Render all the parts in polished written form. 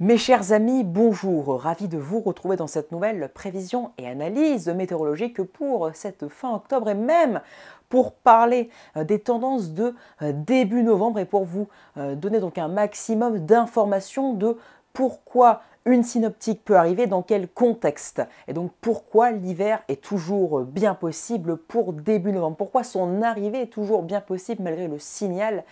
Mes chers amis, bonjour, ravi de vous retrouver dans cette nouvelle prévision et analyse météorologique pour cette fin octobre et même pour parler des tendances de début novembre et pour vous donner donc un maximum d'informations de pourquoi une synoptique peut arriver, dans quel contexte et donc pourquoi l'hiver est toujours bien possible pour début novembre, pourquoi son arrivée est toujours bien possible malgré le signal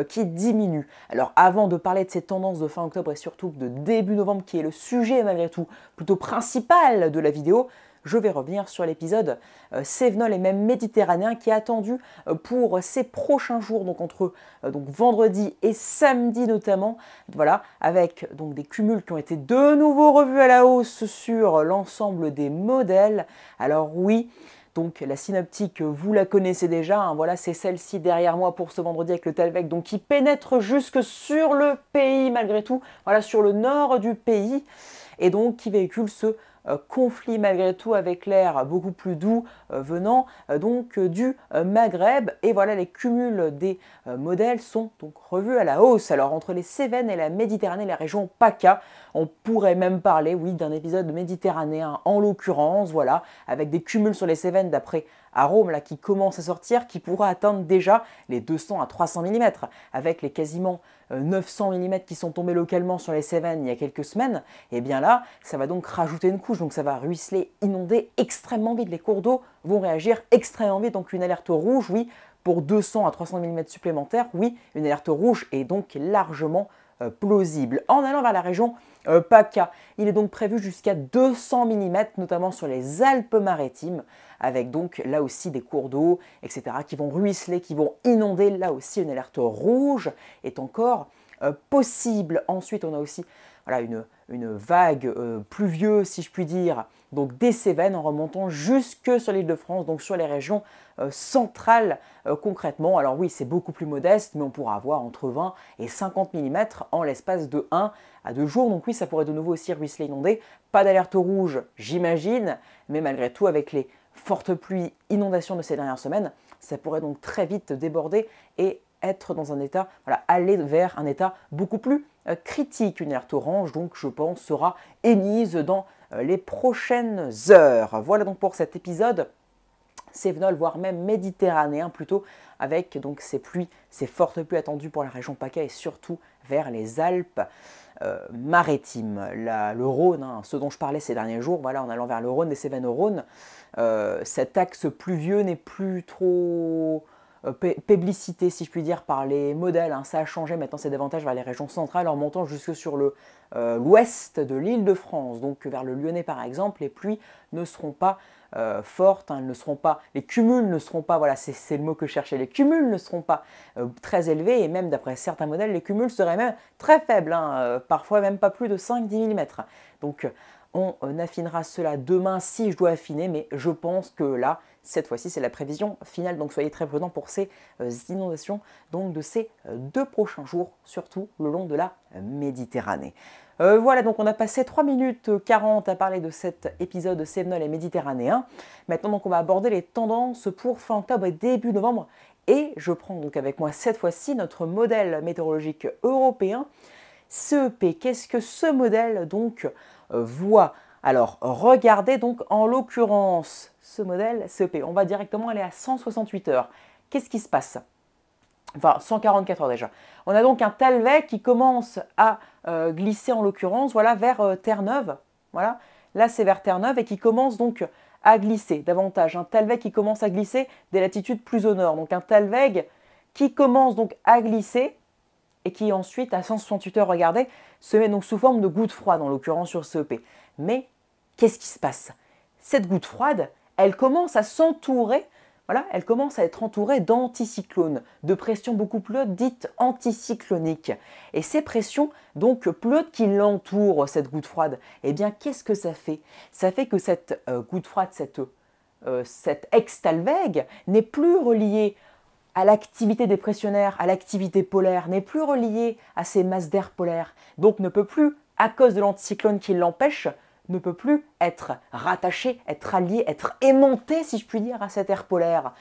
qui diminue. Alors avant de parler de ces tendances de fin octobre et surtout de début novembre qui est le sujet malgré tout plutôt principal de la vidéo, je vais revenir sur l'épisode Cévenol et même méditerranéen qui est attendu pour ces prochains jours, donc entre donc vendredi et samedi notamment, voilà, avec donc des cumuls qui ont été de nouveau revus à la hausse sur l'ensemble des modèles. Alors oui, donc la synoptique, vous la connaissez déjà, hein, voilà, c'est celle-ci derrière moi pour ce vendredi avec le Talvec, donc qui pénètre jusque sur le pays malgré tout, voilà, sur le nord du pays, et donc qui véhicule ce conflit malgré tout avec l'air beaucoup plus doux venant donc du Maghreb. Et voilà, les cumuls des modèles sont donc revus à la hausse. Alors entre les Cévennes et la Méditerranée, la région PACA, on pourrait même parler, oui, d'un épisode méditerranéen en l'occurrence, voilà, avec des cumuls sur les Cévennes d'après Arome là, qui commence à sortir, qui pourra atteindre déjà les 200 à 300 mm, avec les quasiment 900 mm qui sont tombés localement sur les Cévennes il y a quelques semaines. Et bien là, ça va donc rajouter une couche, donc ça va ruisseler, inonder extrêmement vite. Les cours d'eau vont réagir extrêmement vite, donc une alerte rouge, oui, pour 200 à 300 mm supplémentaires, oui, une alerte rouge est donc largement plausible. En allant vers la région PACA, il est donc prévu jusqu'à 200 mm, notamment sur les Alpes-Maritimes, avec donc là aussi des cours d'eau, etc., qui vont ruisseler, qui vont inonder. Là aussi, une alerte rouge est encore possible. Ensuite, on a aussi voilà, une vague pluvieuse, si je puis dire, donc des Cévennes en remontant jusque sur l'île de France, donc sur les régions centrales concrètement. Alors oui, c'est beaucoup plus modeste, mais on pourra avoir entre 20 et 50 mm en l'espace de 1 à 2 jours. Donc oui, ça pourrait de nouveau aussi ruisseler, inonder. Pas d'alerte rouge, j'imagine, mais malgré tout, avec les fortes pluies, inondations de ces dernières semaines, ça pourrait donc très vite déborder et être dans un état, voilà, aller vers un état beaucoup plus critique. Une alerte orange, donc je pense, sera émise dans les prochaines heures. Voilà donc pour cet épisode Cévenol, voire même méditerranéen plutôt, avec donc ces pluies, ces fortes pluies attendues pour la région PACA et surtout vers les Alpes maritimes. Le Rhône, hein, ce dont je parlais ces derniers jours, voilà, en allant vers le Rhône, des Cévennes au Rhône, cet axe pluvieux n'est plus trop publicité, si je puis dire, par les modèles, hein. Ça a changé, maintenant c'est davantage vers les régions centrales en montant jusque sur l'ouest de l'île de France, donc vers le Lyonnais par exemple. Les pluies ne seront pas fortes, hein, les cumuls ne seront pas, voilà, c'est le mot que je cherchais, les cumuls ne seront pas très élevés, et même d'après certains modèles, les cumuls seraient même très faibles, hein, parfois même pas plus de 5-10 mm. Donc on affinera cela demain si je dois affiner, mais je pense que là, cette fois-ci, c'est la prévision finale. Donc soyez très prudents pour ces inondations donc de ces 2 prochains jours, surtout le long de la Méditerranée. Voilà, donc on a passé 3 minutes 40 à parler de cet épisode Cévenol et méditerranéen. Maintenant, donc, on va aborder les tendances pour fin octobre et début novembre. Et je prends donc avec moi cette fois-ci notre modèle météorologique européen, CEP. Qu'est-ce que ce modèle donc voit? Alors, regardez donc en l'occurrence ce modèle CEP. On va directement aller à 168 heures. Qu'est-ce qui se passe? Enfin, 144 heures déjà. On a donc un Talvec qui commence à glisser en l'occurrence, voilà, vers Terre-Neuve. Voilà, là c'est vers Terre-Neuve et qui commence donc à glisser davantage. Un Talvec qui commence à glisser des latitudes plus au nord. Donc un Talvec qui commence donc à glisser et qui ensuite, à 168 heures, regardez, se met donc sous forme de goutte froide, en l'occurrence sur CEP. Mais qu'est-ce qui se passe? Cette goutte froide, elle commence à s'entourer, voilà, elle commence à être entourée d'anticyclones, de pressions beaucoup plus hautes, dites anticycloniques. Et ces pressions, donc plus hautes qui l'entourent, cette goutte froide, eh bien, qu'est-ce que ça fait? Ça fait que cette goutte froide, cette ex-Talveg, n'est plus reliée à l'activité dépressionnaire, à l'activité polaire, n'est plus reliée à ces masses d'air polaires, donc ne peut plus, à cause de l'anticyclone qui l'empêche, ne peut plus être rattaché, être allié, être aimanté, si je puis dire, à cet air polaire.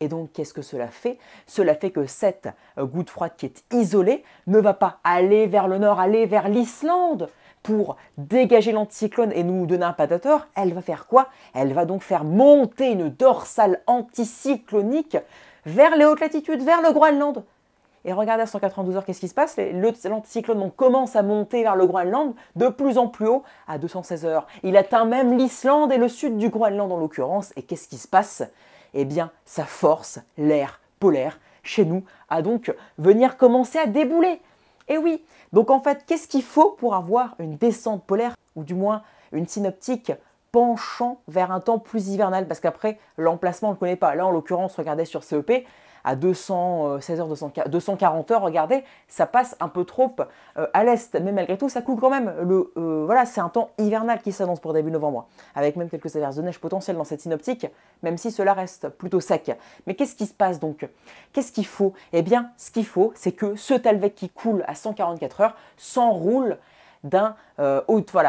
Et donc, qu'est-ce que cela fait? Cela fait que cette goutte froide qui est isolée ne va pas aller vers le nord, aller vers l'Islande pour dégager l'anticyclone et nous donner un patateur. Elle va faire quoi? Elle va donc faire monter une dorsale anticyclonique vers les hautes latitudes, vers le Groenland. Et regardez à 192 heures, qu'est-ce qui se passe? L'anticyclone commence à monter vers le Groenland de plus en plus haut à 216 heures. Il atteint même l'Islande et le sud du Groenland en l'occurrence. Et qu'est-ce qui se passe? Eh bien, ça force l'air polaire chez nous à donc venir commencer à débouler. Et oui, donc en fait, qu'est-ce qu'il faut pour avoir une descente polaire, ou du moins une synoptique penchant vers un temps plus hivernal? Parce qu'après, l'emplacement, on ne le connaît pas. Là, en l'occurrence, regardez sur CEP, à 216 heures, 240 heures, regardez, ça passe un peu trop à l'est. Mais malgré tout, ça coule quand même. Voilà, c'est un temps hivernal qui s'annonce pour début novembre, avec même quelques averses de neige potentielles dans cette synoptique, même si cela reste plutôt sec. Mais qu'est-ce qui se passe donc? Qu'est-ce qu'il faut? Eh bien, ce qu'il faut, c'est que ce Talweg qui coule à 144 heures s'enroule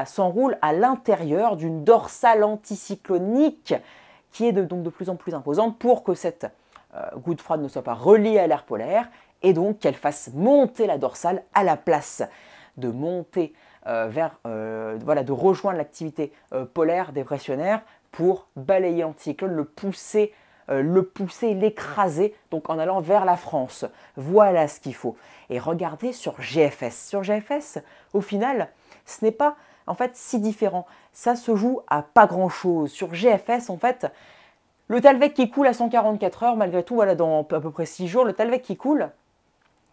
s'enroule à l'intérieur d'une dorsale anticyclonique qui est donc de plus en plus imposante pour que cette goutte froide ne soit pas reliée à l'air polaire et donc qu'elle fasse monter la dorsale à la place de monter de rejoindre l'activité polaire dépressionnaire pour balayer l'anticyclone, le pousser, l'écraser, donc en allant vers la France. Voilà ce qu'il faut. Et regardez sur GFS. Sur GFS, au final, ce n'est pas en fait si différent. Ça se joue à pas grand-chose. Sur GFS, en fait, le Talweg qui coule à 144 heures, malgré tout, voilà, dans à peu près 6 jours, le Talweg qui coule,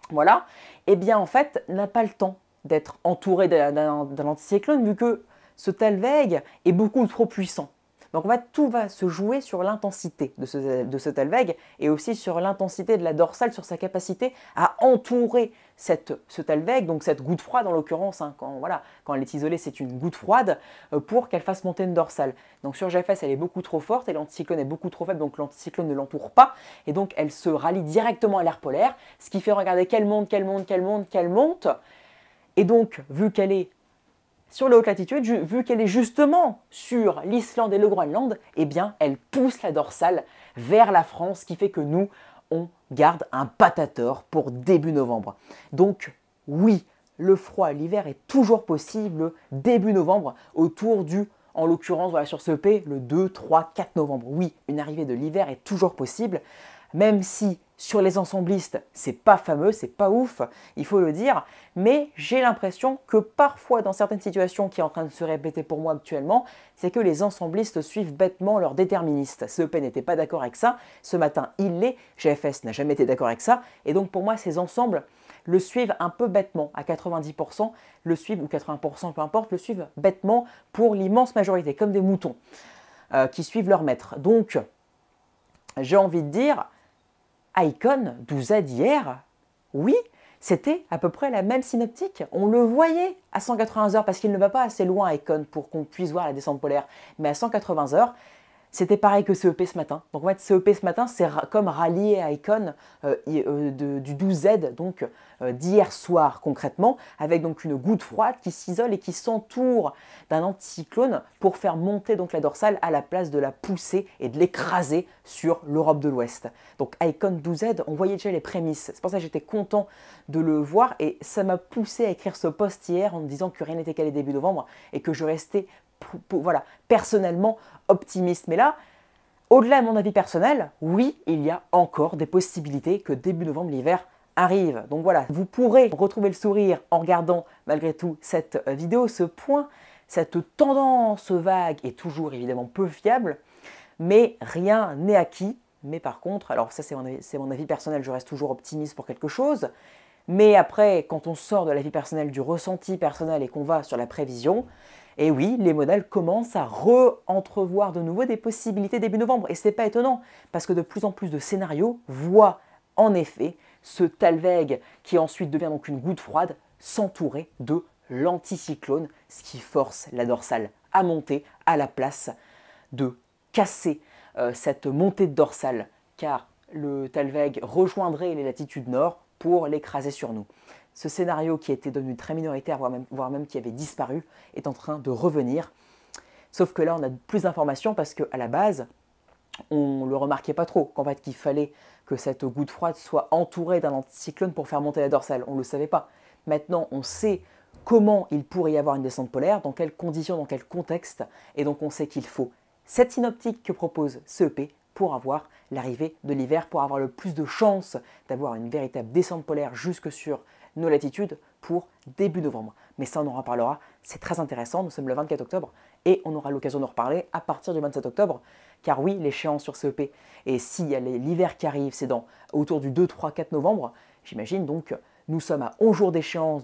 voilà, eh bien en fait, n'a pas le temps d'être entouré d'un anticyclone, vu que ce Talweg est beaucoup trop puissant. Donc en fait, tout va se jouer sur l'intensité de ce Talweg et aussi sur l'intensité de la dorsale, sur sa capacité à entourer ce Talweg, donc cette goutte froide en l'occurrence, hein, quand elle est isolée, c'est une goutte froide, pour qu'elle fasse monter une dorsale. Donc sur GFS, elle est beaucoup trop forte et l'anticyclone est beaucoup trop faible, donc l'anticyclone ne l'entoure pas et donc elle se rallie directement à l'air polaire, ce qui fait regarder qu'elle monte, qu'elle monte, qu'elle monte, qu'elle monte. Et donc, vu qu'elle est sur les hautes latitudes, vu qu'elle est justement sur l'Islande et le Groenland, eh bien, elle pousse la dorsale vers la France, ce qui fait que nous, on garde un patator pour début novembre. Donc, oui, le froid, l'hiver est toujours possible début novembre, autour du, en l'occurrence, voilà, sur ce P, le 2, 3, 4 novembre. Oui, une arrivée de l'hiver est toujours possible, même si sur les ensemblistes, c'est pas fameux, c'est pas ouf, il faut le dire, mais j'ai l'impression que parfois, dans certaines situations qui est en train de se répéter pour moi actuellement, c'est que les ensemblistes suivent bêtement leurs déterministes. CEP n'était pas d'accord avec ça, ce matin il l'est, GFS n'a jamais été d'accord avec ça, et donc pour moi, ces ensembles le suivent un peu bêtement, à 90%, le suivent, ou 80%, peu importe, le suivent bêtement pour l'immense majorité, comme des moutons qui suivent leur maître. Donc, j'ai envie de dire, Icon 12Z hier, oui, c'était à peu près la même synoptique. On le voyait à 180 heures parce qu'il ne va pas assez loin Icon pour qu'on puisse voir la descente polaire. Mais à 180 heures, c'était pareil que CEP ce matin. Donc en fait, CEP ce matin, c'est comme rallier à Icon du 12Z, donc d'hier soir concrètement, avec donc une goutte froide qui s'isole et qui s'entoure d'un anticyclone pour faire monter donc la dorsale à la place de la pousser et de l'écraser sur l'Europe de l'Ouest. Donc Icon 12Z, on voyait déjà les prémices. C'est pour ça que j'étais content de le voir et ça m'a poussé à écrire ce post hier en me disant que rien n'était calé début novembre et que je restais voilà, personnellement optimiste. Mais là, au-delà de mon avis personnel, oui, il y a encore des possibilités que début novembre, l'hiver arrive. Donc voilà, vous pourrez retrouver le sourire en regardant malgré tout cette vidéo, ce point, cette tendance vague est toujours évidemment peu fiable, mais rien n'est acquis. Mais par contre, alors ça c'est mon avis personnel, je reste toujours optimiste pour quelque chose, mais après, quand on sort de la vie personnelle, du ressenti personnel et qu'on va sur la prévision, et oui, les modèles commencent à re-entrevoir de nouveau des possibilités début novembre. Et ce n'est pas étonnant, parce que de plus en plus de scénarios voient en effet ce Talweg, qui ensuite devient donc une goutte froide, s'entourer de l'anticyclone, ce qui force la dorsale à monter à la place de casser cette montée de dorsale, car le Talweg rejoindrait les latitudes nord pour l'écraser sur nous. Ce scénario qui était devenu très minoritaire, voire même qui avait disparu, est en train de revenir. Sauf que là, on a plus d'informations parce qu'à la base, on ne le remarquait pas trop, qu'en fait qu'il fallait que cette goutte froide soit entourée d'un anticyclone pour faire monter la dorsale. On ne le savait pas. Maintenant, on sait comment il pourrait y avoir une descente polaire, dans quelles conditions, dans quel contexte, et donc on sait qu'il faut cette synoptique que propose CEP pour avoir l'arrivée de l'hiver, pour avoir le plus de chances d'avoir une véritable descente polaire jusque sur nos latitudes pour début novembre. Mais ça, on en reparlera, c'est très intéressant, nous sommes le 24 octobre, et on aura l'occasion d'en reparler à partir du 27 octobre, car oui, l'échéance sur CEP, et s'il y a l'hiver qui arrive, c'est autour du 2, 3, 4 novembre, j'imagine donc, nous sommes à 11 jours d'échéance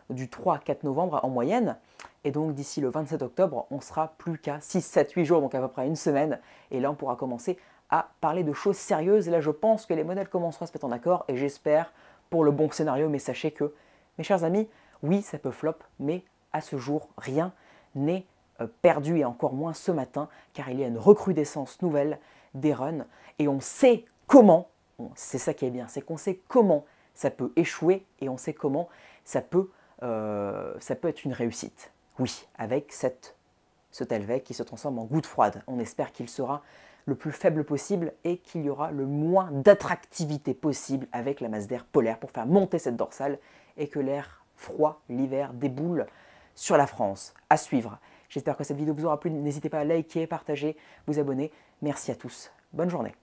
du 3 à 4 novembre en moyenne, et donc d'ici le 27 octobre, on sera plus qu'à 6, 7, 8 jours, donc à peu près une semaine, et là on pourra commencer à parler de choses sérieuses, et là je pense que les modèles commenceront à se mettre en accord, et j'espère pour le bon scénario, mais sachez que, mes chers amis, oui, ça peut flop, mais à ce jour, rien n'est perdu, et encore moins ce matin, car il y a une recrudescence nouvelle des runs, et on sait comment, c'est ça qui est bien, c'est qu'on sait comment ça peut échouer, et on sait comment ça peut être une réussite. Oui, avec ce Telvec qui se transforme en goutte froide. On espère qu'il sera le plus faible possible et qu'il y aura le moins d'attractivité possible avec la masse d'air polaire pour faire monter cette dorsale et que l'air froid, l'hiver, déboule sur la France. À suivre. J'espère que cette vidéo vous aura plu. N'hésitez pas à liker, partager, vous abonner. Merci à tous. Bonne journée.